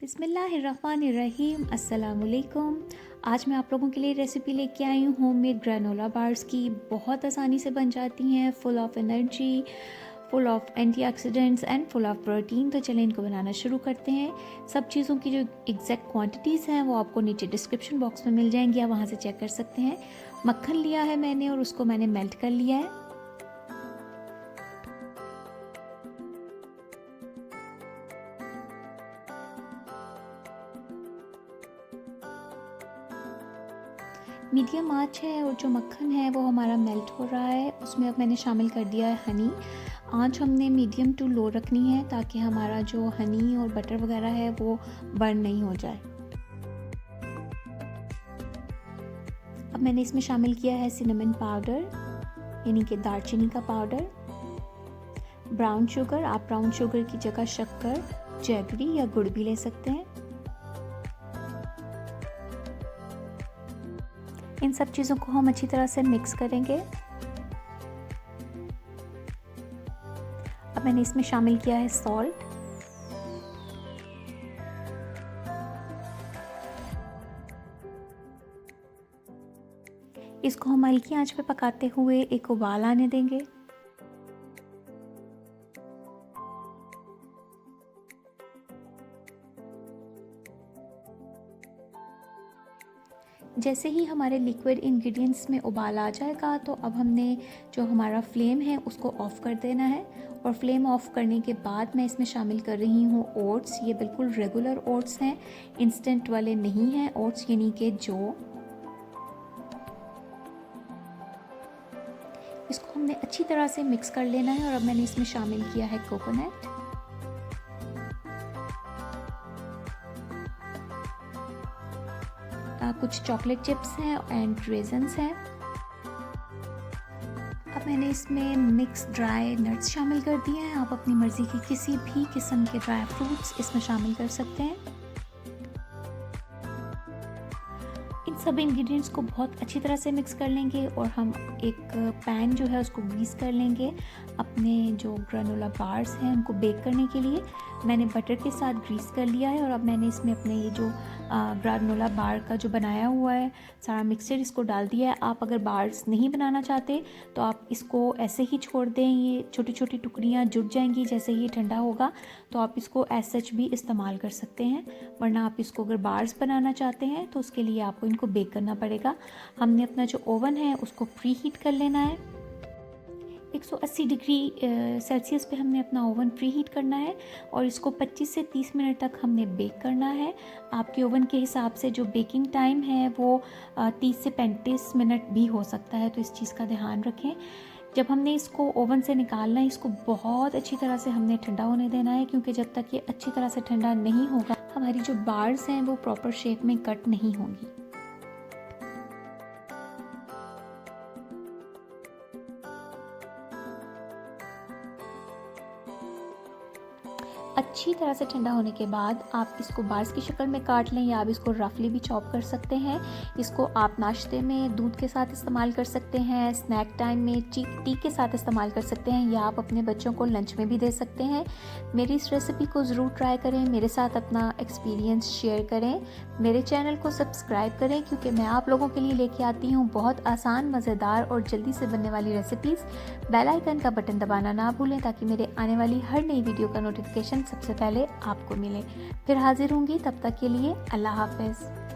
बिस्मिल्लाहिर्रहमानिर्रहीम अस्सलाम वालेकुम। आज मैं आप लोगों के लिए रेसिपी लेके आई हूँ होममेड ग्रेनोला बार्स की। बहुत आसानी से बन जाती हैं, full of energy, full of antioxidants and full of protein. तो चलें इनको बनाना शुरू करते हैं। सब चीज़ों की जो एग्जैक्ट क्वांटिटीज़ हैं वो आपको नीचे डिस्क्रिप्शन बॉक्स में मिल जाएंगी, आप वहाँ से चेक कर सकते हैं। मक्खन लिया है मैंने और उसको मैंने मेल्ट कर लिया है। मीडियम आंच है और जो मक्खन है वो हमारा मेल्ट हो रहा है। उसमें अब मैंने शामिल कर दिया है हनी। आंच हमने मीडियम टू लो रखनी है ताकि हमारा जो हनी और बटर वगैरह है वो बर्न नहीं हो जाए। अब मैंने इसमें शामिल किया है सिनेमन पाउडर, यानी कि दालचीनी का पाउडर, ब्राउन शुगर। आप ब्राउन शुगर की जगह शक्कर, जैगरी या गुड़ भी ले सकते हैं। इन सब चीज़ों को हम अच्छी तरह से मिक्स करेंगे। अब मैंने इसमें शामिल किया है सॉल्ट। इसको हम हल्की आंच पे पकाते हुए एक उबाल आने देंगे। जैसे ही हमारे लिक्विड इंग्रेडिएंट्स में उबाल आ जाएगा तो अब हमने जो हमारा फ्लेम है उसको ऑफ़ कर देना है। और फ्लेम ऑफ़ करने के बाद मैं इसमें शामिल कर रही हूँ ओट्स। ये बिल्कुल रेगुलर ओट्स हैं, इंस्टेंट वाले नहीं हैं ओट्स, यानी कि जो। इसको हमने अच्छी तरह से मिक्स कर लेना है। और अब मैंने इसमें शामिल किया है कोकोनट। कुछ चॉकलेट चिप्स हैं एंड रेजन्स हैं। अब मैंने इसमें मिक्स ड्राई नट्स शामिल कर दिए हैं। आप अपनी मर्ज़ी की किसी भी किस्म के ड्राई फ्रूट्स इसमें शामिल कर सकते हैं। इन सब इंग्रेडिएंट्स को बहुत अच्छी तरह से मिक्स कर लेंगे और हम एक पैन जो है उसको ग्रीस कर लेंगे अपने जो ग्रेनोला बार्स हैं उनको बेक करने के लिए। मैंने बटर के साथ ग्रीस कर लिया है और अब मैंने इसमें अपने ये जो ग्रेनोला बार का जो बनाया हुआ है सारा मिक्सचर इसको डाल दिया है। आप अगर बार्स नहीं बनाना चाहते तो आप इसको ऐसे ही छोड़ दें, ये छोटी छोटी टुकड़ियाँ जुट जाएंगी। जैसे ही ठंडा होगा तो आप इसको एज सच भी इस्तेमाल कर सकते हैं, वरना आप इसको अगर बार्स बनाना चाहते हैं तो उसके लिए आपको इनको बेक करना पड़ेगा। हमने अपना जो ओवन है उसको प्री हीट कर लेना है। 180 डिग्री सेल्सियस पे हमने अपना ओवन प्री हीट करना है और इसको 25 से 30 मिनट तक हमने बेक करना है। आपके ओवन के हिसाब से जो बेकिंग टाइम है वो 30 से 35 मिनट भी हो सकता है, तो इस चीज़ का ध्यान रखें। जब हमने इसको ओवन से निकालना है इसको बहुत अच्छी तरह से हमने ठंडा होने देना है, क्योंकि जब तक ये अच्छी तरह से ठंडा नहीं होगा हमारी जो बार्स हैं वो प्रॉपर शेप में कट नहीं होंगी। अच्छी तरह से ठंडा होने के बाद आप इसको बार्स की शक्ल में काट लें या आप इसको रफली भी चॉप कर सकते हैं। इसको आप नाश्ते में दूध के साथ इस्तेमाल कर सकते हैं, स्नैक टाइम में टी के साथ इस्तेमाल कर सकते हैं, या आप अपने बच्चों को लंच में भी दे सकते हैं। मेरी इस रेसिपी को ज़रूर ट्राई करें, मेरे साथ अपना एक्सपीरियंस शेयर करें, मेरे चैनल को सब्सक्राइब करें, क्योंकि मैं आप लोगों के लिए लेके आती हूँ बहुत आसान, मज़ेदार और जल्दी से बनने वाली रेसिपीज़। बेल आइकन का बटन दबाना ना भूलें ताकि मेरे आने वाली हर नई वीडियो का नोटिफिकेशन सबसे पहले आपको मिले। फिर हाजिर होंगी, तब तक के लिए अल्लाह हाफ़िज़।